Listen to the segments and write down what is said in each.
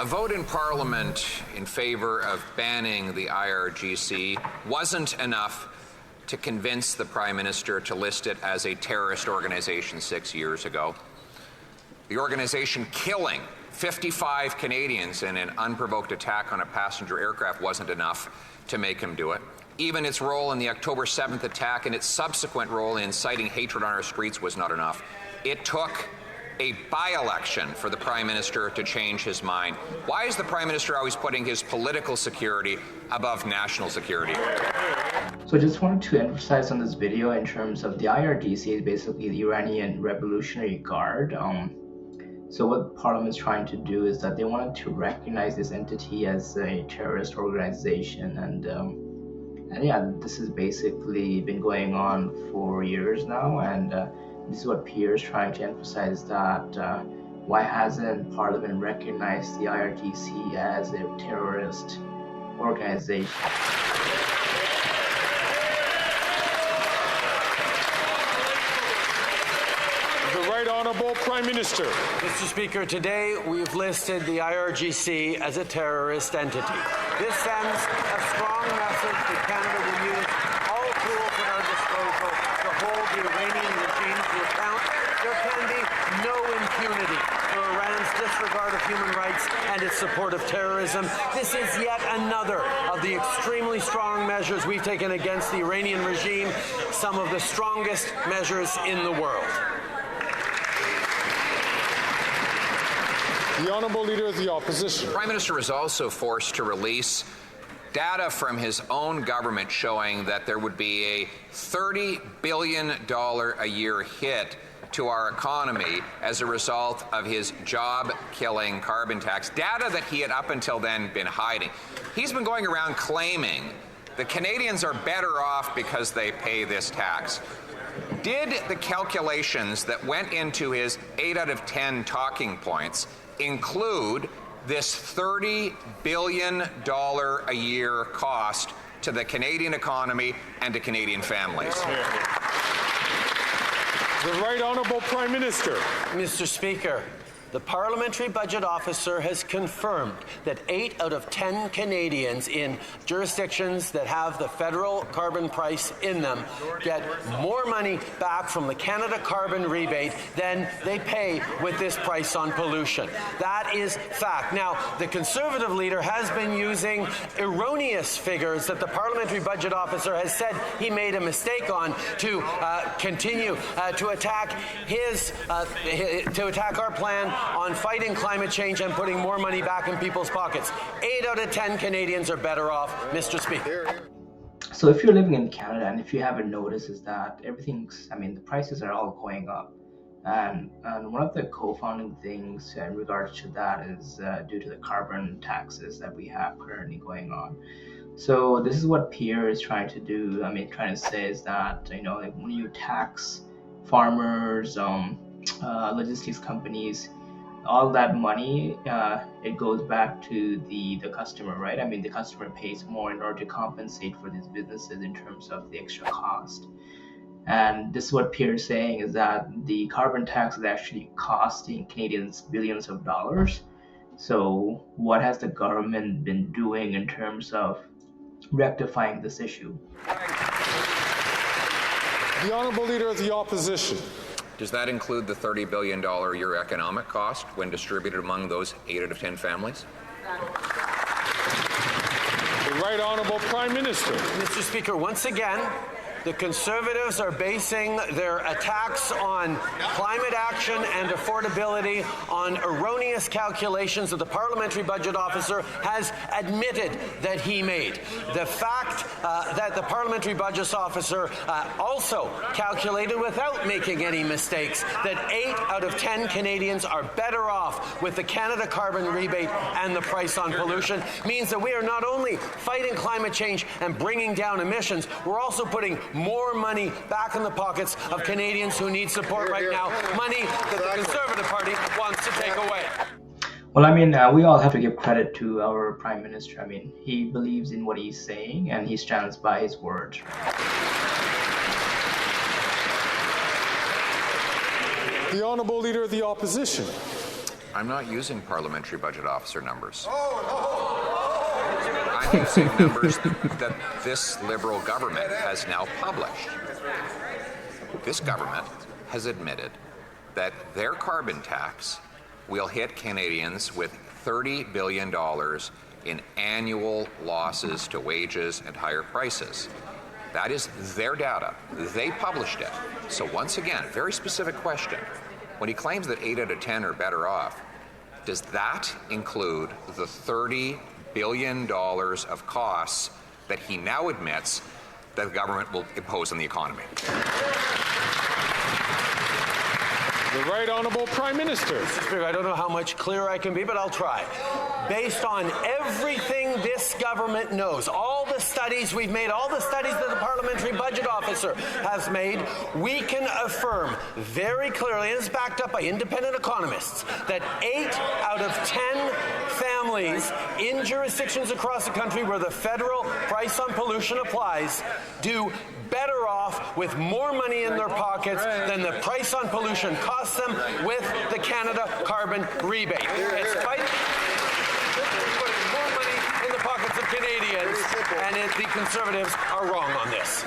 A vote in Parliament in favour of banning the IRGC wasn't enough to convince the Prime Minister to list it as a terrorist organization 6 years ago. The organization killing 55 Canadians in an unprovoked attack on a passenger aircraft wasn't enough to make him do it. Even its role in the October 7th attack and its subsequent role in inciting hatred on our streets was not enough. It took a by-election for the Prime Minister to change his mind. Why is the Prime Minister always putting his political security above national security? So I just wanted to emphasize on this video in terms of the IRGC is basically the Iranian Revolutionary Guard. So what Parliament is trying to do is that they wanted to recognize this entity as a terrorist organization, and yeah, this has basically been going on for years now, and this is what Pierre is trying to emphasize, that why hasn't Parliament recognized the IRGC as a terrorist organization? The Right Honourable Prime Minister. Mr. Speaker, today we've listed the IRGC as a terrorist entity. This sends a strong message that Canada will use all tools at our disposal to hold the Iranian regime to account. There can be no impunity for Iran's disregard of human rights and its support of terrorism. This is yet another of the extremely strong measures we've taken against the Iranian regime, some of the strongest measures in the world. The Honourable Leader of the Opposition. The Prime Minister was also forced to release data from his own government showing that there would be a $30 billion a year hit to our economy as a result of his job-killing carbon tax, data that he had up until then been hiding. He's been going around claiming that Canadians are better off because they pay this tax. Did the calculations that went into his 8 out of 10 talking points include this $30 billion a year cost to the Canadian economy and to Canadian families? The Right Honourable Prime Minister. Mr. Speaker, the Parliamentary Budget Officer has confirmed that 8 out of 10 Canadians in jurisdictions that have the federal carbon price in them get more money back from the Canada carbon rebate than they pay with this price on pollution. That is fact. Now, the Conservative leader has been using erroneous figures that the Parliamentary Budget Officer has said he made a mistake on to continue to attack our plan on fighting climate change and putting more money back in people's pockets. 8 out of 10 Canadians are better off, Mr. Speaker. So if you're living in Canada, and if you haven't noticed, is that the prices are all going up. And one of the co-founding things in regards to that is due to the carbon taxes that we have currently going on. So this is what Pierre is trying to do. Trying to say is that, when you tax farmers, logistics companies, all that money, it goes back to the customer, right? The customer pays more in order to compensate for these businesses in terms of the extra cost. And this is what Pierre is saying, is that the carbon tax is actually costing Canadians billions of dollars. So what has the government been doing in terms of rectifying this issue? The Honourable Leader of the Opposition. Does that include the $30 billion a year economic cost when distributed among those 8 out of 10 families? The Right Honourable Prime Minister. Mr. Speaker, once again, the Conservatives are basing their attacks on climate action and affordability on erroneous calculations that the Parliamentary Budget Officer has admitted that he made. The fact that the Parliamentary Budget Officer also calculated without making any mistakes that 8 out of 10 Canadians are better off with the Canada carbon rebate and the price on pollution means that we are not only fighting climate change and bringing down emissions, we're also putting more money back in the pockets of Canadians who need support right now, money that the Conservative Party wants to take away. Well, we all have to give credit to our Prime Minister. He believes in what he's saying and he stands by his word. The Honourable Leader of the Opposition. I'm not using parliamentary budget officer numbers. I'm using numbers that this Liberal government has now published. This government has admitted that their carbon tax will hit Canadians with $30 billion in annual losses to wages and higher prices. That is their data. They published it. So once again, very specific question. When he claims that 8 out of 10 are better off, does that include the $30 billion of costs that he now admits that the government will impose on the economy? The Right Honourable Prime Minister. Mr. Speaker, I don't know how much clearer I can be, but I'll try. Based on everything this government knows, all the studies we've made, all the studies that the Parliamentary Budget Officer has made, we can affirm very clearly, and it's backed up by independent economists, that 8 out of 10 families in jurisdictions across the country where the federal price on pollution applies do better off with more money in their pockets than the price on pollution costs them with the Canada carbon rebate. It's putting more money in the pockets of Canadians, and the Conservatives are wrong on this.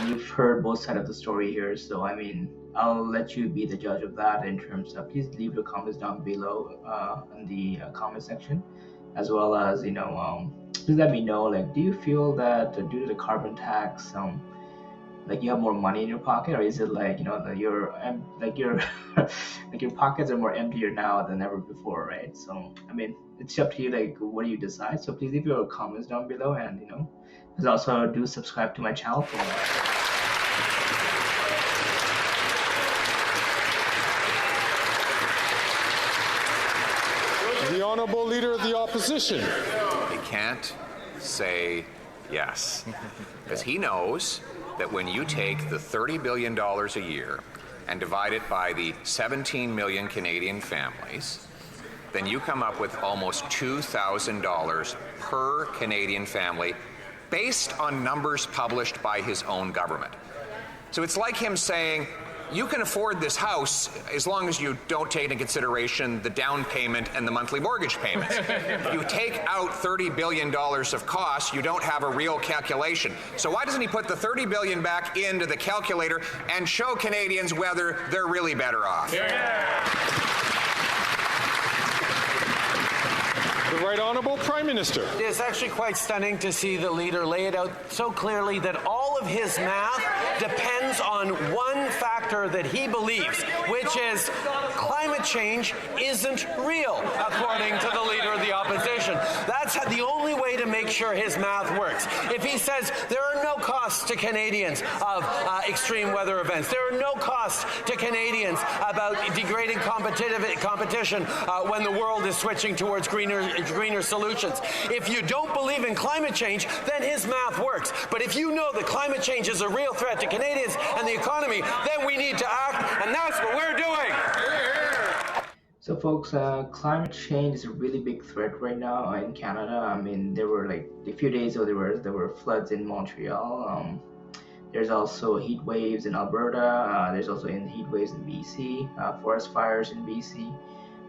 You've heard both sides of the story here, so I mean, I'll let you be the judge of that in terms of, please leave your comments down below in the comment section, as well as, please let me know, like, do you feel that due to the carbon tax, like you have more money in your pocket, or is it like that your pockets are more emptier now than ever before, right? So I mean, it's up to you, like what do you decide? So please leave your comments down below, and please also do subscribe to my channel for more. The Honourable Leader of the Opposition. He can't say yes, because he knows that when you take the $30 billion a year and divide it by the 17 million Canadian families, then you come up with almost $2,000 per Canadian family based on numbers published by his own government. So it's like him saying, you can afford this house as long as you don't take into consideration the down payment and the monthly mortgage payments. If you take out $30 billion of costs, you don't have a real calculation. So why doesn't he put the $30 billion back into the calculator and show Canadians whether they're really better off? The Right Honourable Prime Minister. It's actually quite stunning to see the leader lay it out so clearly that all of his math depends on one factor that he believes, which is climate change isn't real, according to the leader of the opposition. That's the only way to make sure his math works. If he says there are no costs to Canadians of extreme weather events, there are no costs to Canadians about degrading competition when the world is switching towards greener solutions. If you don't believe in climate change, then his math works. But if you know that climate change is a real threat to Canadians and the economy, then we need to act, and that's what we're doing. So folks, climate change is a really big threat right now in Canada. I mean, there were like a few days ago there were floods in Montreal. There's also heat waves in Alberta. There's also heat waves in BC, forest fires in BC.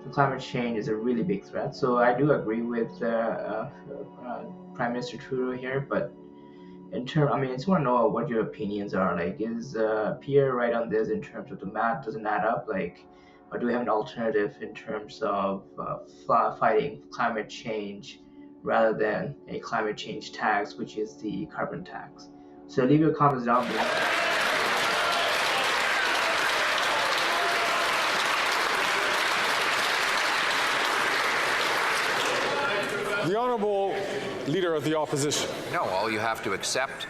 So climate change is a really big threat. So I do agree with Prime Minister Trudeau here, but I just want to know what your opinions are. Like, is Pierre right on this in terms of the math doesn't add up? Like, or do we have an alternative in terms of fighting climate change rather than a climate change tax, which is the carbon tax? So leave your comments down below. The Honourable Leader of the Opposition. No, all you have to accept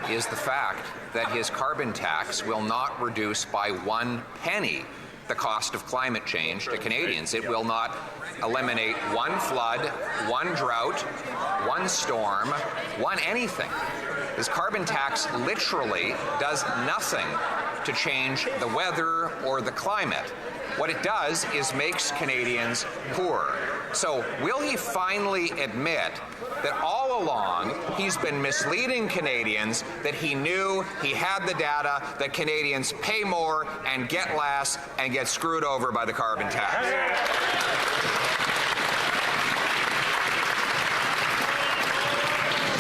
is the fact that his carbon tax will not reduce by 1 penny the cost of climate change to Canadians. It will not eliminate one flood, one drought, one storm, one anything. His carbon tax literally does nothing to change the weather or the climate. What it does is makes Canadians poorer. So will he finally admit that all along he's been misleading Canadians, that he knew he had the data that Canadians pay more and get less and get screwed over by the carbon tax?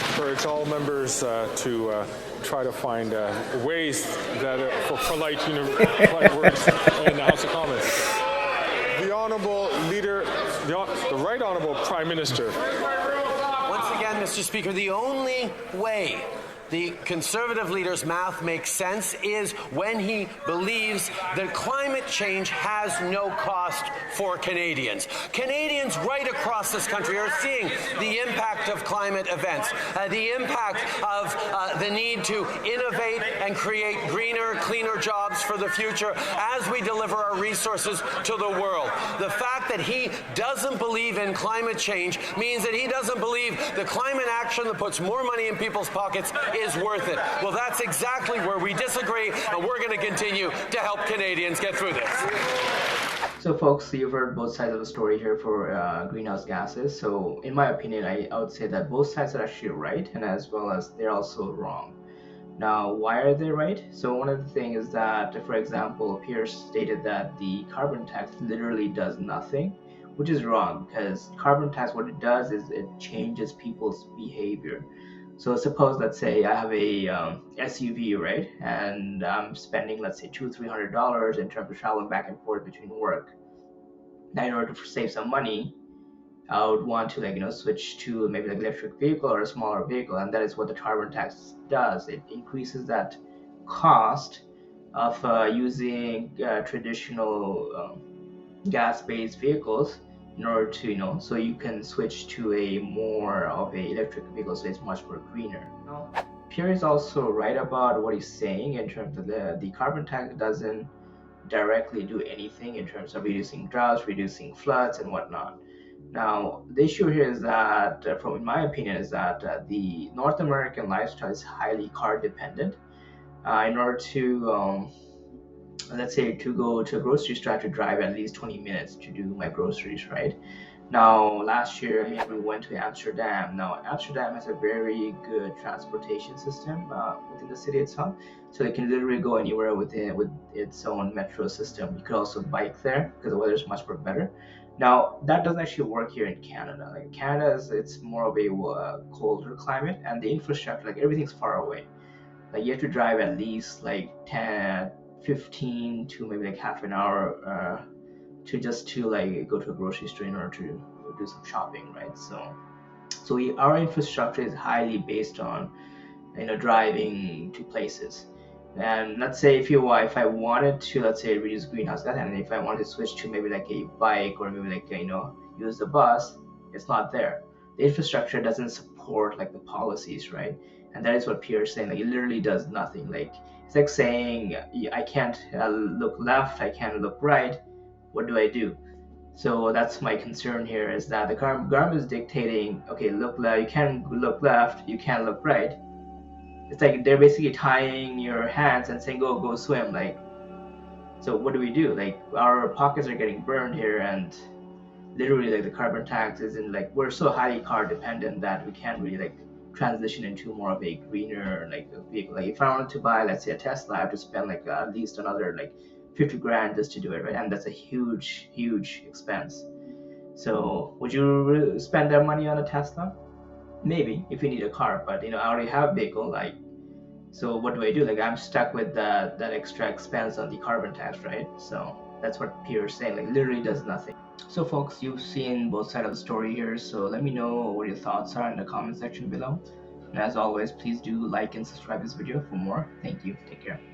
Encourage all members to try to find ways that for polite words in the House of Commons. The Honourable Leader, the Right Honourable Prime Minister. Once again, Mr. Speaker, the only way the Conservative leader's math makes sense is when he believes that climate change has no cost for Canadians. Canadians right across this country are seeing the impact of climate events, the impact of the need to innovate and create greener, cleaner jobs for the future as we deliver our resources to the world. The fact that he doesn't believe in climate change means that he doesn't believe that climate action that puts more money in people's pockets is worth it. Well, that's exactly where we disagree, and we're going to continue to help Canadians get through this. So folks, you've heard both sides of the story here for greenhouse gases. So in my opinion, I would say that both sides are actually right, and as well as they're also wrong. Now, why are they right? So one of the things is that, for example, Pierre stated that the carbon tax literally does nothing, which is wrong, because carbon tax, what it does is it changes people's behavior. So suppose, let's say I have a SUV, right? And I'm spending, let's say, $200-300 in terms of traveling back and forth between work. Now, in order to save some money, I would want to, switch to maybe like electric vehicle or a smaller vehicle, and that is what the carbon tax does. It increases that cost of using traditional gas-based vehicles in order to, so you can switch to a more of a electric vehicle, so it's much more greener. Now, Pierre is also right about what he's saying in terms of the carbon tax doesn't directly do anything in terms of reducing droughts, reducing floods, and whatnot. Now, the issue here is that, in my opinion, is that the North American lifestyle is highly car dependent. In order to let's say to go to a grocery store, I have to drive at least 20 minutes to do my groceries, right? Now, last year, we went to Amsterdam. Now, Amsterdam has a very good transportation system within the city itself. So they can literally go anywhere with its own metro system. You could also bike there because the weather is much more better. Now, that doesn't actually work here in Canada. Like Canada, it's more of a colder climate, and the infrastructure, everything's far away. You have to drive at least 15 to maybe half an hour to go to a grocery store in order to do some shopping, right? So our infrastructure is highly based on driving to places. And let's say if I wanted to, let's say, reduce greenhouse gas, and if I wanted to switch to maybe a bike or maybe use the bus, it's not there. The infrastructure doesn't support the policies, right? And that is what Pierre is saying. It literally does nothing. It's like saying I can't look left, I can't look right. What do I do? So that's my concern here, is that the government is dictating, okay, look left, you can't look left, you can't look right. It's like they're basically tying your hands and saying, go swim. So what do we do? Our pockets are getting burned here, and literally the carbon tax isn't we're so highly car dependent that we can't really transition into more of a greener vehicle. If I wanted to buy, let's say, a Tesla, I have to spend at least another 50 grand just to do it, right? And that's a huge expense. So would you spend that money on a Tesla? Maybe, if you need a car, but I already have a vehicle. So what do I do? I'm stuck with that extra expense on the carbon tax, right? So that's what Pierre is saying. Literally does nothing. So folks, you've seen both sides of the story here, so let me know what your thoughts are in the comment section below. And as always, please do like and subscribe this video for more. Thank you. Take care. Bye.